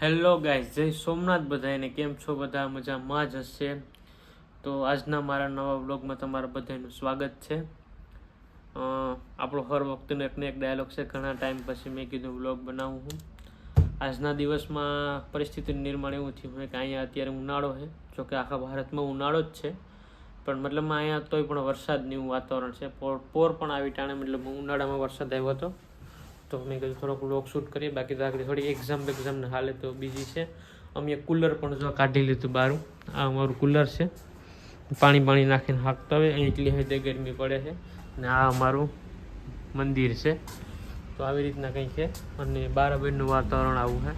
Hello guys, જય સોમનાથ બધાને. કેમ છો? બધા મજામાં જ હશે. તો આજના મારા નવા વ્લોગમાં તમારા બધાનું સ્વાગત છે. આપણો હર વખતનો એકને એક ડાયલોગ છે, ઘણા ટાઈમ પછી મેં કીધું વ્લોગ બનાવું હું. આજના દિવસમાં પરિસ્થિતિનું નિર્માણ એવું થયું હોય કે અહીંયા અત્યારે ઉનાળો છે. જોકે આખા ભારતમાં ઉનાળો જ છે, પણ મતલબમાં અહીંયા તોય પણ વરસાદનું એવું વાતાવરણ છે. પોર પણ આવી ટાણે, મતલબ ઉનાળામાં વરસાદ આવ્યો હતો. તો મેં કીધું થોડોક વ્લોગ શૂટ કરીએ. બાકી તો આગળ થોડી એક્ઝામને હાલે તો બીજી છે. અમે કુલર પણ જો કાઢી લીધું બારું. આ અમારું કુલર છે, પાણી નાખીને હાંકતા હોય. અહીં એટલી હદે ગરમી પડે છે. અને આ અમારું મંદિર છે. તો આવી રીતના કંઈ છે. અને બારાબરનું વાતાવરણ આવું છે.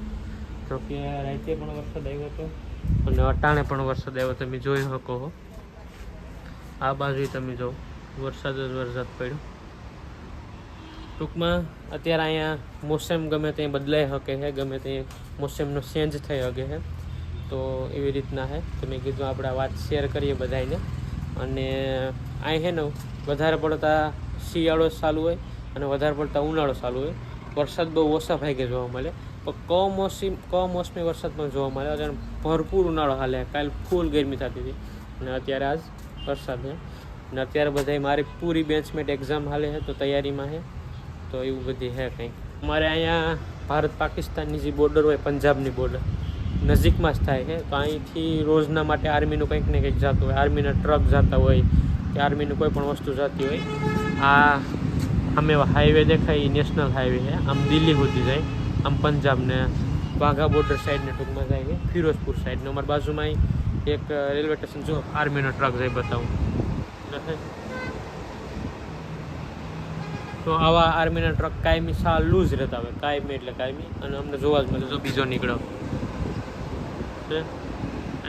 તો કે રાતે પણ વરસાદ આવ્યો હતો અને અટાણે પણ વરસાદ આવ્યો. તમે જોઈ શકો છો, આ બાજુ તમે જો વરસાદ પડ્યો. ટૂંકમાં અત્યારે અહીંયા મોસમ ગમે ત્યાં બદલાઈ શકે છે, ગમે ત્યાં મોસમનો ચેન્જ થઈ શકે છે. તો એવી રીતના છે. તો મેં કીધું આપણે વાત શેર કરીએ બધાને. અને અહીં છે ને વધારે પડતા શિયાળો ચાલુ હોય અને વધારે પડતા ઉનાળો ચાલુ હોય. વરસાદ બહુ ઓછા ભાગે જોવા મળે, પણ કમોસમી વરસાદ પણ જોવા મળે. અત્યારે ભરપૂર ઉનાળો હાલે, કાલે ફૂલ ગરમી થતી હતી અને અત્યારે આજ વરસાદ છે. અને અત્યારે બધા મારી પૂરી બેન્ચમેટ એક્ઝામ હાલે છે, તો તૈયારીમાં છે. તો એવું બધી છે કંઈક. અમારે અહીંયા ભારત પાકિસ્તાનની જે બોર્ડર હોય, પંજાબની બોર્ડર નજીકમાં જ થાય છે. તો અહીંથી રોજના માટે આર્મીનું કંઈક ને કંઈક જતું હોય, આર્મીના ટ્રક જતા હોય કે આર્મીનું કોઈ પણ વસ્તુ જતી હોય. આ અમે હાઈવે દેખાય, નેશનલ હાઈવે છે. આમ દિલ્હી સુધી જાય, આમ પંજાબને વાઘા બોર્ડર સાઈડને ટૂંકમાં જાય છે, ફિરોઝપુર સાઈડને. અમારી બાજુમાં એક રેલવે સ્ટેશન જો આર્મીનો ટ્રક જાય બતાવું. તો આવા આર્મીના ટ્રક કાયમી ચાલુ જ રહેતા હોય, કાયમી એટલે કાયમી. અને અમને જોવા જ મળે જો બીજો નીકળ્યો.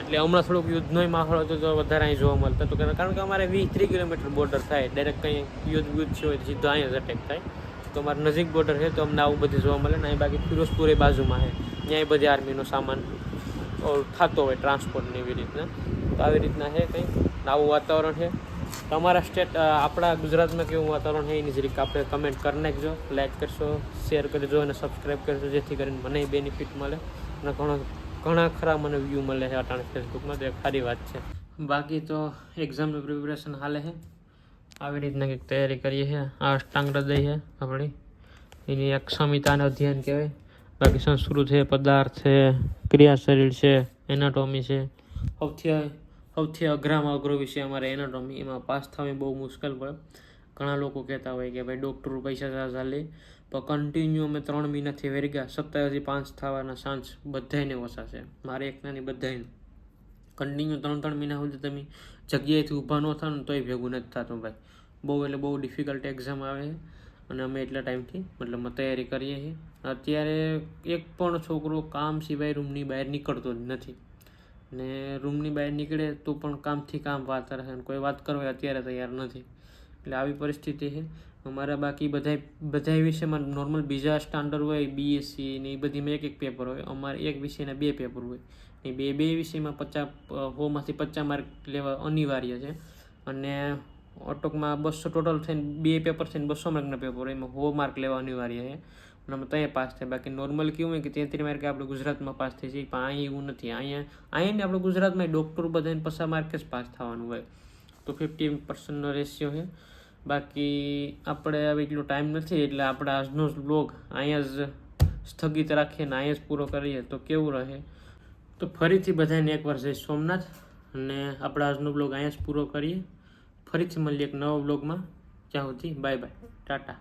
એટલે હમણાં થોડુંક યુદ્ધનો માહોલ હતો તો વધારે અહીં જોવા મળતા તો, કારણ કે અમારે 20-30 કિલોમીટર બોર્ડર થાય. ડાયરેક્ટ કંઈ યુદ્ધ છે હોય સીધો અહીંયા જ અટેક થાય. તો અમારે નજીક બોર્ડર છે, તો અમને આવું બધું જોવા મળે ને. અહીં બાકી ફિરોઝપુર એ બાજુમાં છે, ત્યાં બધી આર્મીનો સામાન થતો હોય, ટ્રાન્સપોર્ટને એવી રીતના. તો આવી રીતના છે કંઈક આવું વાતાવરણ છે. તમારા સ્ટેટ, આપણા ગુજરાતમાં કેવું વાતાવરણ છે એની જરીક આપણે કમેન્ટ કરી નાખજો. લાઈક કરશો, શેર કરજો અને સબસ્ક્રાઈબ કરજો, જેથી કરીને મને બેનિફિટ મળે અને ઘણા ખરા મને વ્યૂ મળે છે અટાણે ફેસબુકમાં. તો એક સારી વાત છે. બાકી તો એક્ઝામનું પ્રિપરેશન હાલે છે. આવી રીતના કંઈક તૈયારી કરીએ છીએ. આ અષ્ટાંગ હૃદય છે આપણી, એની એક સંહિતાને અધ્યયન કહેવાય. બાકી સંસ્કૃત છે, પદાર્થ છે, ક્રિયા શરીર છે, એનાટોમી છે. સૌથી અઘરામાં અઘરો વિષય અમારે એનાટોમી. એમાં પાસ થવી બહુ મુશ્કેલ પડે. ઘણા લોકો કહેતા હોય કે ભાઈ ડૉક્ટરો પૈસા ચાલે, પણ કન્ટિન્યુ અમે 3 મહિનાથી વેરી ગયા. 27 5 થવાના ચાન્સ બધાને ઓછા છે. મારે એકનાની બધાને કન્ટિન્યુ 3 મહિના સુધી તમે જગ્યાએથી ઊભા ન થાવ ને તોય ભેગું નથી થતું ભાઈ. બહુ ડિફિકલ્ટ એક્ઝામ આવે છે. અને અમે એટલા ટાઈમથી મતલબ તૈયારી કરીએ છીએ. અત્યારે એક પણ છોકરો કામ સિવાય રૂમની બહાર નીકળતો જ નથી. ને રૂમની બહાર નીકળે તો પણ કામથી કામ વાત કરે છે, કોઈ વાત કરવા અત્યારે તૈયાર નથી. એટલે આવી પરિસ્થિતિ છે અમારા. બાકી બધા વિષયમાં નોર્મલ બીજા સ્ટાન્ડર્ડ હોય, બીએસસી ને એ બધીમાં એક પેપર હોય. અમારે એક વિષયના 2 પેપર હોય. એ બે વિષયમાં 100માંથી 50 માર્ક લેવા અનિવાર્ય છે. અને ઓટોકમાં 200 ટોટલ થઈને 2 પેપર થઈને 200 માર્કના પેપર હોય, એમાં 100 માર્ક લેવા અનિવાર્ય છે. અને અમે ત્યાં પાસ થાય. બાકી નોર્મલ કેવું હોય કે 33 માર્કે આપણે ગુજરાતમાં પાસ થઈ જઈએ, પણ અહીં એવું નથી. અહીંયા ને આપણે ગુજરાતમાં ડૉક્ટર બધાને 50 માર્કે જ પાસ થવાનું હોય. તો 50% રેશિયો છે. બાકી આપણે હવે એટલો ટાઈમ નથી, એટલે આપણે આજનો જ વ્લોગ અહીંયા જ સ્થગિત રાખીએ ને અહીંયા જ પૂરો કરીએ તો કેવું રહે. તો ફરીથી બધાને એકવાર જય સોમનાથ. અને આપણે આજનો વ્લોગ અહીંયા જ પૂરો કરીએ. ફરીથી મળીએ એક નવા વ્લોગમાં. ત્યાં સુધી બાય બાય, ટાટા.